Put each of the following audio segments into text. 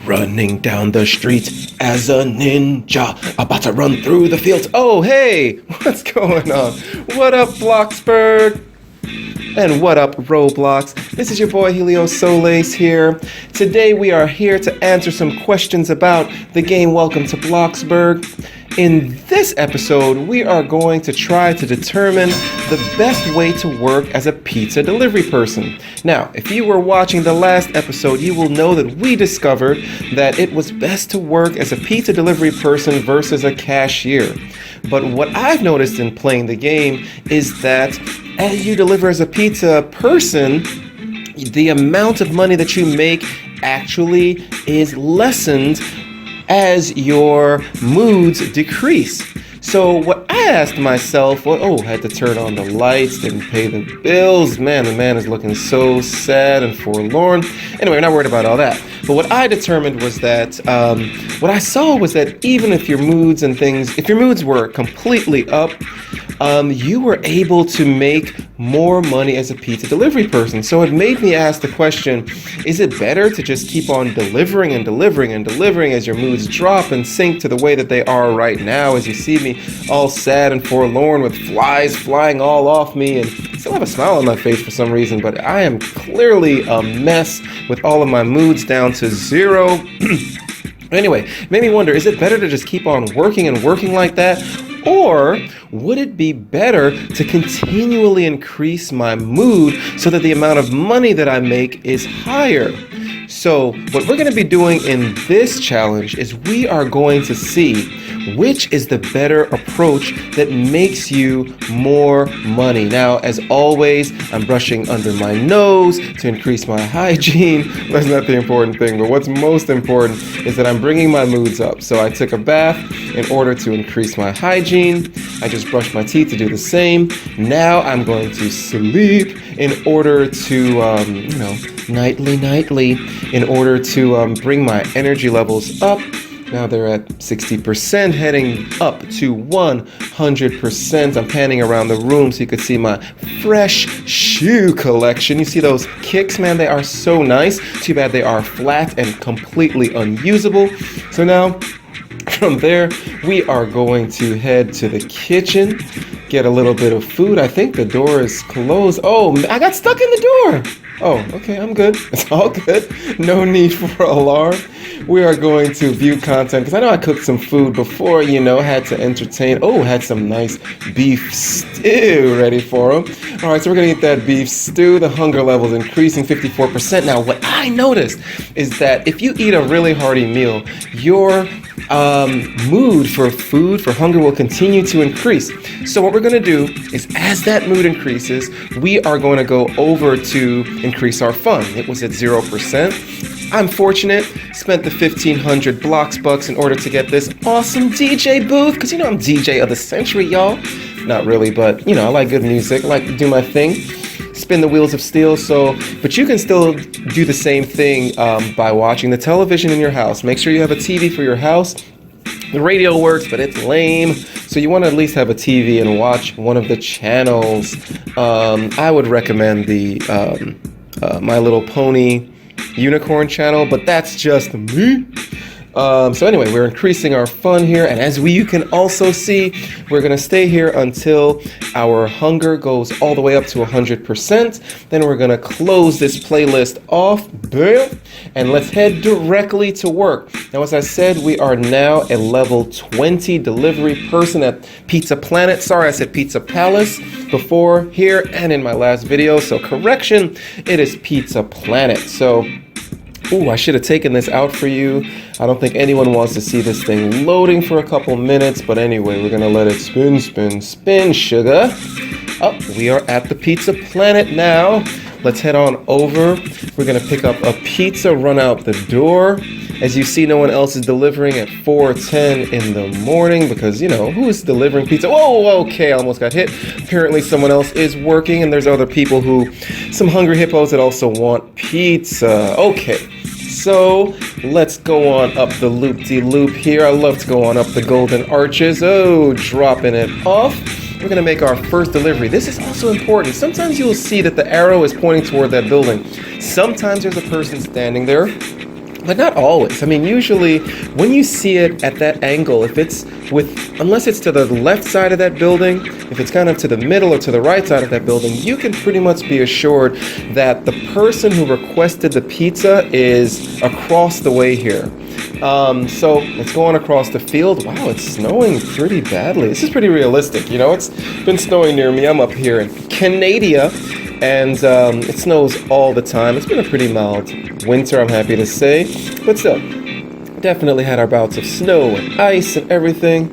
running down the street as a ninja, about to run through the fields. Oh, hey, what's going on? What up, Bloxburg? And what up, Roblox? This is your boy Helio Solis here. Today we are here to answer some questions about the game Welcome to Bloxburg. In this episode, we are going to try to determine the best way to work as a pizza delivery person. Now, if you were watching the last episode, you will know that we discovered that it was best to work as a pizza delivery person versus a cashier. But what I've noticed in playing the game is that as you deliver as a pizza person, the amount of money that you make actually is lessened as your moods decrease. So what I asked myself, had to turn on the lights, didn't pay the bills. Man, the man is looking so sad and forlorn. Anyway, we're not worried about all that. But what I determined was that, what I saw was that even if your moods and things, if your moods were completely up, you were able to make more money as a pizza delivery person. So it made me ask the question, is it better to just keep on delivering and delivering and delivering as your moods drop and sink to the way that they are right now, as you see me all sad and forlorn with flies flying all off me and still have a smile on my face for some reason, but I am clearly a mess with all of my moods down to zero. Anyway, it made me wonder, is it better to just keep on working and working like that? Or would it be better to continually increase my mood so that the amount of money that I make is higher? So what we're going to be doing in this challenge is we are going to see which is the better approach that makes you more money. Now, as always, I'm brushing under my nose to increase my hygiene. That's not the important thing, but what's most important is that I'm bringing my moods up. So I took a bath in order to increase my hygiene. I just brushed my teeth to do the same. Now I'm going to sleep in order to, nightly, in order to bring my energy levels up. Now they're at 60%, heading up to 100%. I'm panning around the room so you could see my fresh shoe collection. You see those kicks, man? They are so nice. Too bad they are flat and completely unusable. So now, from there, we are going to head to the kitchen, get a little bit of food. I think the door is closed. Oh, I got stuck in the door. Oh, okay, I'm good. It's all good. No need for alarm. We are going to view content, because I know I cooked some food before, had to entertain. Oh, had some nice beef stew ready for them. All right, so we're going to eat that beef stew. The hunger level is increasing 54%. Now, what I noticed is that if you eat a really hearty meal, your mood for food, for hunger, will continue to increase. So what we're going to do is, as that mood increases, we are going to go over to increase our fun. It was at 0%. I'm fortunate, spent the 1,500 Bloxbucks in order to get this awesome DJ booth, because I'm DJ of the century, y'all. Not really, but I like good music. I like to do my thing, spin the wheels of steel. But you can still do the same thing by watching the television in your house. Make sure you have a TV for your house. The radio works, but it's lame. So you want to at least have a TV and watch one of the channels. I would recommend the My Little Pony Unicorn channel, but that's just me. So anyway, we're increasing our fun here, and as you can also see, we're going to stay here until our hunger goes all the way up to 100%. Then we're going to close this playlist off, and let's head directly to work. Now, as I said, we are now a level 20 delivery person at Pizza Planet. Sorry, I said Pizza Palace before here and in my last video, so correction, it is Pizza Planet. So I should have taken this out for you. I don't think anyone wants to see this thing loading for a couple minutes, but anyway, we're gonna let it spin, sugar. We are at the Pizza Planet now. Let's head on over. We're gonna pick up a pizza, run out the door. As you see, no one else is delivering at 4:10 in the morning because, who is delivering pizza? Whoa, okay, I almost got hit. Apparently someone else is working, and there's other people some hungry hippos that also want pizza. Okay, so let's go on up the loop-de-loop here. I love to go on up the golden arches. Oh, dropping it off. We're going to make our first delivery. This is also important. Sometimes you'll see that the arrow is pointing toward that building. Sometimes there's a person standing there. But not always. I mean, usually when you see it at that angle, unless it's to the left side of that building, if it's kind of to the middle or to the right side of that building, you can pretty much be assured that the person who requested the pizza is across the way here. So let's go on across the field. Wow, it's snowing pretty badly. This is pretty realistic. It's been snowing near me. I'm up here in Canada, and it snows all the time. It's been a pretty mild winter, I'm happy to say, but still, definitely had our bouts of snow and ice and everything.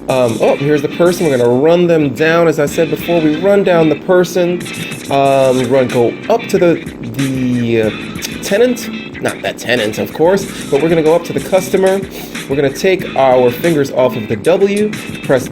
Here's the person. We're gonna run them down. As I said before, we run down the person. Go up to the tenant. Not that tenant, of course, but we're gonna go up to the customer. We're gonna take our fingers off of the W, press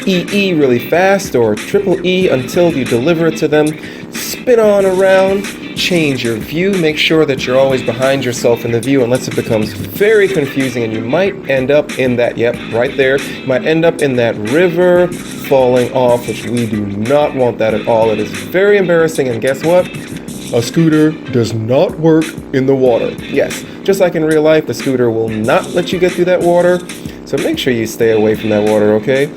EE really fast or triple E until you deliver it to them. Spin on around, change your view, make sure that you're always behind yourself in the view unless it becomes very confusing, and you might end up in that, right there, you might end up in that river falling off, which we do not want that at all. It is very embarrassing, and guess what? A scooter does not work in the water. Yes, just like in real life, the scooter will not let you get through that water, so make sure you stay away from that water, okay?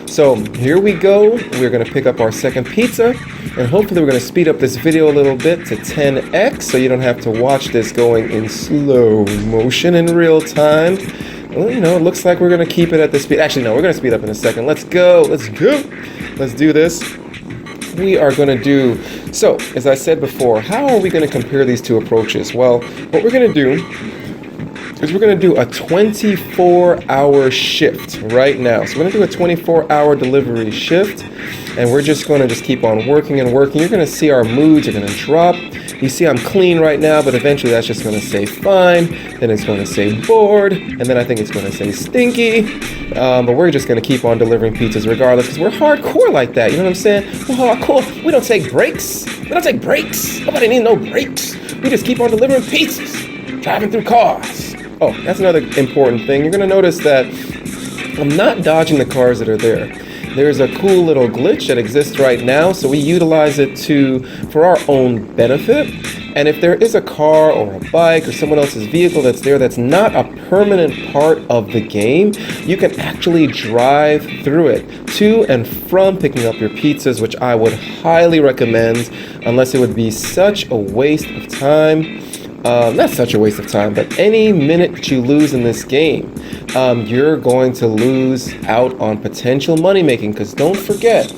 So here we go. We're going to pick up our second pizza, and hopefully we're going to speed up this video a little bit to 10x so you don't have to watch this going in slow motion in real time. Well, it looks like we're going to keep it at the speed. Actually, no, we're going to speed up in a second. Let's go. Let's do this. We are going to do, so as I said before, how are we going to compare these two approaches? Well, what we're going to do is we're going to do a 24-hour shift right now. So we're going to do a 24-hour delivery shift, and we're just going to keep on working and working. You're going to see our moods are going to drop. You see I'm clean right now, but eventually that's just going to say fine, then it's going to say bored, and then I think it's going to say stinky. But we're just going to keep on delivering pizzas regardless, because we're hardcore like that. You know what I'm saying? We're hardcore. We don't take breaks. Nobody needs no breaks. We just keep on delivering pizzas, driving through cars. Oh, that's another important thing. You're going to notice that I'm not dodging the cars that are there. There's a cool little glitch that exists right now, so we utilize it for our own benefit. And if there is a car or a bike or someone else's vehicle that's there that's not a permanent part of the game, you can actually drive through it to and from picking up your pizzas, which I would highly recommend, unless it would be such a waste of time. Not such a waste of time, but any minute that you lose in this game, you're going to lose out on potential money making, because don't forget,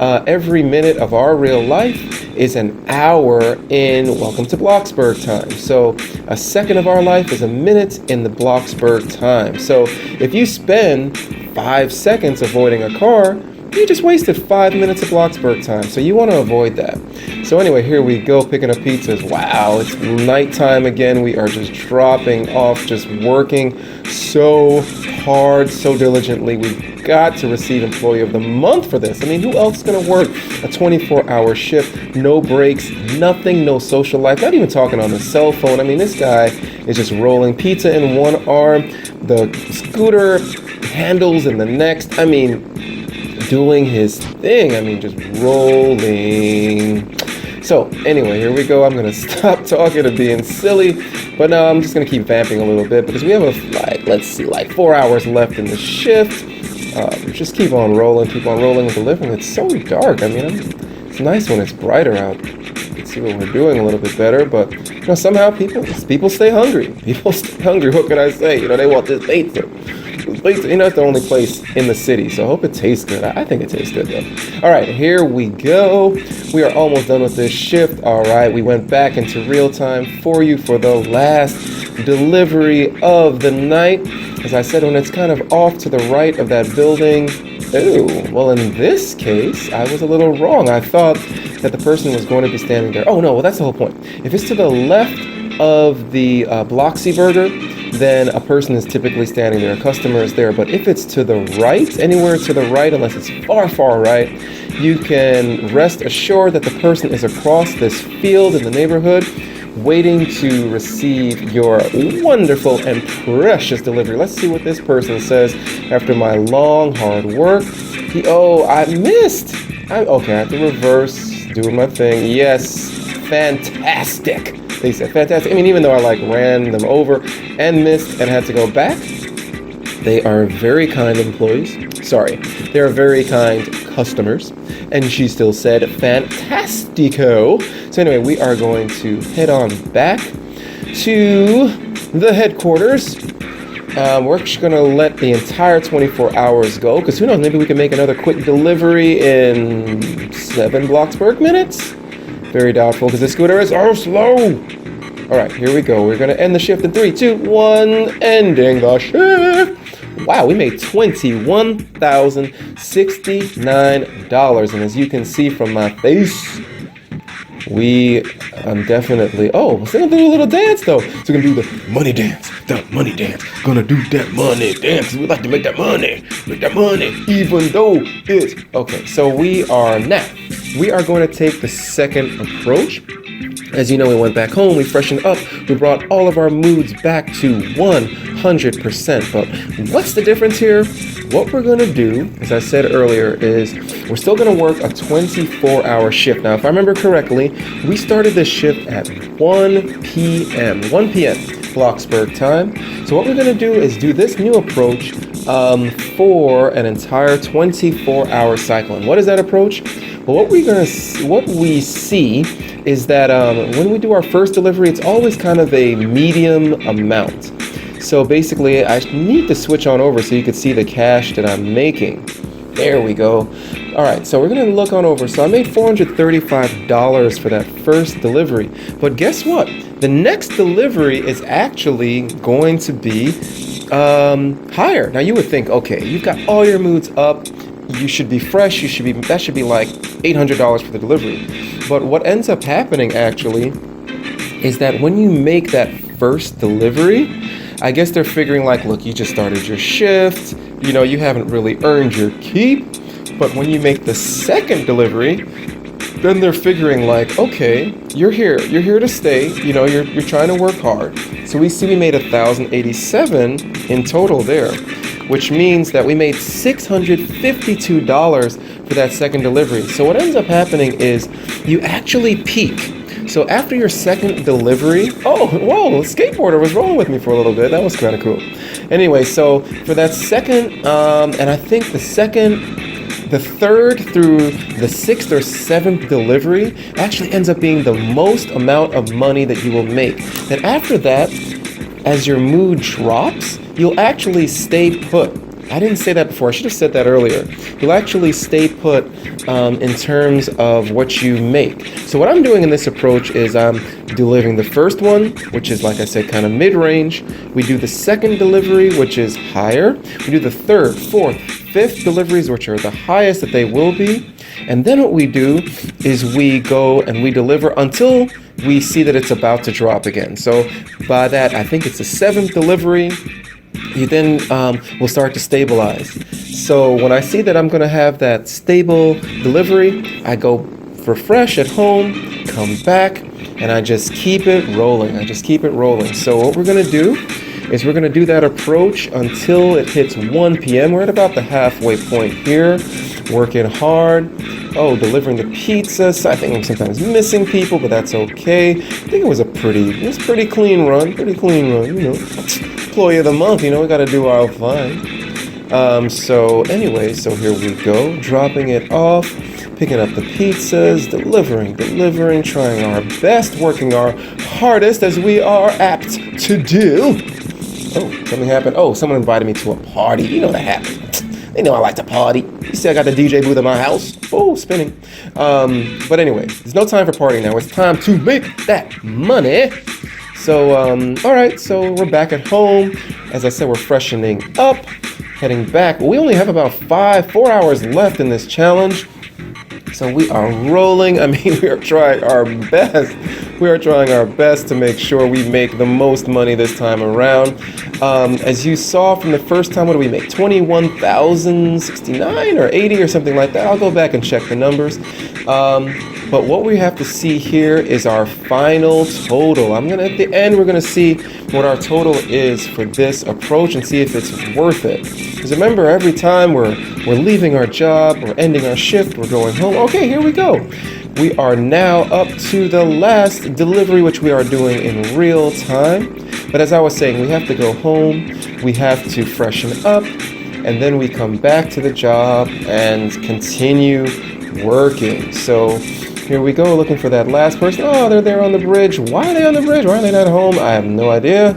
every minute of our real life is an hour in Welcome to Bloxburg time. So a second of our life is a minute in the Bloxburg time. So if you spend 5 seconds avoiding a car, you just wasted 5 minutes of Bloxburg time, so you want to avoid that. So anyway, here we go, picking up pizzas. Wow, it's nighttime again. We are just dropping off, just working so hard, so diligently. We've got to receive Employee of the Month for this. I mean, who else is going to work a 24-hour shift, no breaks, nothing, no social life, not even talking on the cell phone. I mean, this guy is just rolling pizza in one arm, the scooter handles in the next. I mean, doing his thing. I mean, just rolling. So anyway, here we go. I'm gonna stop talking and being silly, but no, I'm just gonna keep vamping a little bit because we have like 4 hours left in the shift. Just keep on rolling and delivering. It's so dark. I mean, it's nice when it's brighter out. You can see what we're doing a little bit better, but somehow people stay hungry. People stay hungry. What can I say? They want this pizza. It's the only place in the city, so I hope it tastes good. I think it tastes good, though. All right, here we go. We are almost done with this shift. All right, we went back into real time for you for the last delivery of the night. As I said, when it's kind of off to the right of that building. Ooh, well, in this case, I was a little wrong. I thought that the person was going to be standing there. Oh, no, well, that's the whole point. If it's to the left of the Bloxburg, then a person is typically standing there, a customer is there. But if it's to the right, anywhere to the right, unless it's far, far right, you can rest assured that the person is across this field in the neighborhood waiting to receive your wonderful and precious delivery. Let's see what this person says after my long, hard work. I missed. Okay, I have to reverse, doing my thing. Yes, fantastic. They said fantastic. I mean, even though I like ran them over and missed and had to go back, they are very kind employees. Sorry, they are very kind customers. And she still said fantastico. So anyway, we are going to head on back to the headquarters. We're just going to let the entire 24 hours go, because who knows, maybe we can make another quick delivery in 7 Bloxburg minutes? Very doubtful, because the scooter is so slow. All right, here we go. We're going to end the shift in 3, 2, 1, ending the shift. Wow, we made $21,069. And as you can see from my face, we definitely, we're gonna do a little dance though. So we're gonna do the money dance, Gonna do that money dance. We like to make that money, even though it's, okay, so we are going to take the second approach. As you know, we went back home, we freshened up, we brought all of our moods back to 100%. But what's the difference here? What we're going to do, as I said earlier, is we're still going to work a 24-hour shift. Now, if I remember correctly, we started this shift at 1 p.m. Bloxburg time. So what we're going to do is do this new approach for an entire 24-hour cycle. And what is that approach? Well, what we see is that when we do our first delivery, it's always kind of a medium amount. So basically, I need to switch on over so you can see the cash that I'm making. There we go. All right, so we're going to look on over. So I made $435 for that first delivery. But guess what? The next delivery is actually going to be higher. Now, you would think, okay, you've got all your moods up. You should be fresh. That should be like $800 for the delivery. But what ends up happening actually is that when you make that first delivery, I guess they're figuring like, look, you just started your shift, you haven't really earned your keep. But when you make the second delivery, then they're figuring like, okay, you're here to stay, you're trying to work hard. So we made $1,087 in total there, which means that we made $652 for that second delivery. So what ends up happening is you actually peak. So after your second delivery, the skateboarder was rolling with me for a little bit. That was kind of cool. Anyway, so for that second, and I think the third through the 6th or 7th delivery actually ends up being the most amount of money that you will make. Then after that, as your mood drops, you'll actually stay put. I didn't say that before. I should have said that earlier. You'll actually stay put in terms of what you make. So what I'm doing in this approach is I'm delivering the first one, which is, like I said, kind of mid-range. We do the second delivery, which is higher. We do the third, fourth, fifth deliveries, which are the highest that they will be. And then what we do is we go and we deliver until we see that it's about to drop again. So by that, I think it's the 7th delivery, you then will start to stabilize. So when I see that I'm going to have that stable delivery, I go refresh at home, come back, and I just keep it rolling. So what we're going to do is we're going to do that approach until it hits 1 p.m. We're at about the halfway point here, working hard. Delivering the pizzas. I think I'm sometimes missing people, but that's okay. I think it was pretty clean run, Employee of the month, we got to do our fine. So here we go, dropping it off, picking up the pizzas, delivering, trying our best, working our hardest as we are apt to do. Something happened. Someone invited me to a party. That happened. They know I like to party. You see I got the DJ booth at my house. Spinning. But anyway, there's no time for partying now. It's time to make that money. So, all right, so we're back at home. As I said, we're freshening up, heading back. We only have about 4 hours left in this challenge. So we are rolling. We are trying our best. We are trying our best to make sure we make the most money this time around. As you saw from the first time, what did we make? 21,069 or 80 or something like that. I'll go back and check the numbers. But what we have to see here is our final total. At the end, we're gonna see what our total is for this approach and see if it's worth it. Because remember, every time we're leaving our job, we're ending our shift, we're going home. Okay, here we go. We are now up to the last delivery, which we are doing in real time. But as I was saying, we have to go home, we have to freshen up, and then we come back to the job and continue working. So here we go, looking for that last person. Oh, they're there on the bridge. Why are they on the bridge? Why are they not home? I have no idea.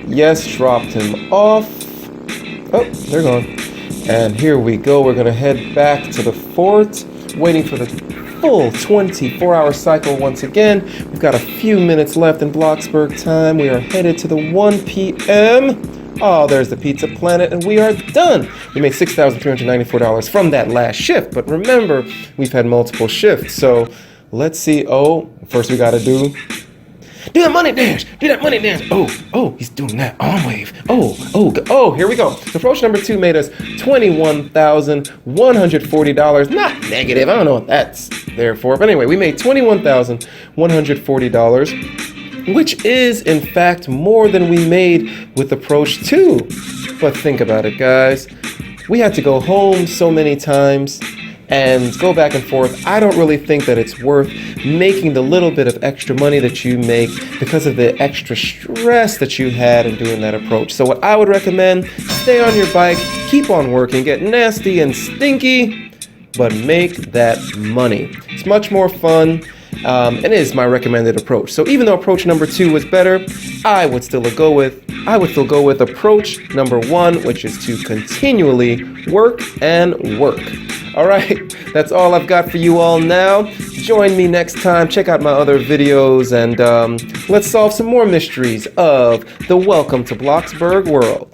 Yes, dropped him off. Oh, they're gone. And here we go. We're going to head back to the fort, waiting for the full 24-hour cycle once again. We've got a few minutes left in Bloxburg time. We are headed to the 1 p.m. Oh, there's the Pizza Planet, and we are done. We made $6,394 from that last shift, but remember, we've had multiple shifts, so let's see. Oh, first we gotta do that money dash. Do that money dash. Oh, he's doing that arm wave. Oh, here we go. Approach number 2 made us $21,140. Not negative. I don't know what that's there for, but anyway, we made $21,140. which is in fact more than we made with approach 2. But think about it, guys. We had to go home so many times and go back and forth. I don't really think that it's worth making the little bit of extra money that you make because of the extra stress that you had in doing that approach. So what I would recommend, stay on your bike, keep on working, get nasty and stinky, but make that money. It's much more fun. And is my recommended approach. So even though approach number 2 was better, I would still go with approach number 1, which is to continually work and work. All right, that's all I've got for you all now. Join me next time. Check out my other videos, and let's solve some more mysteries of the Welcome to Bloxburg world.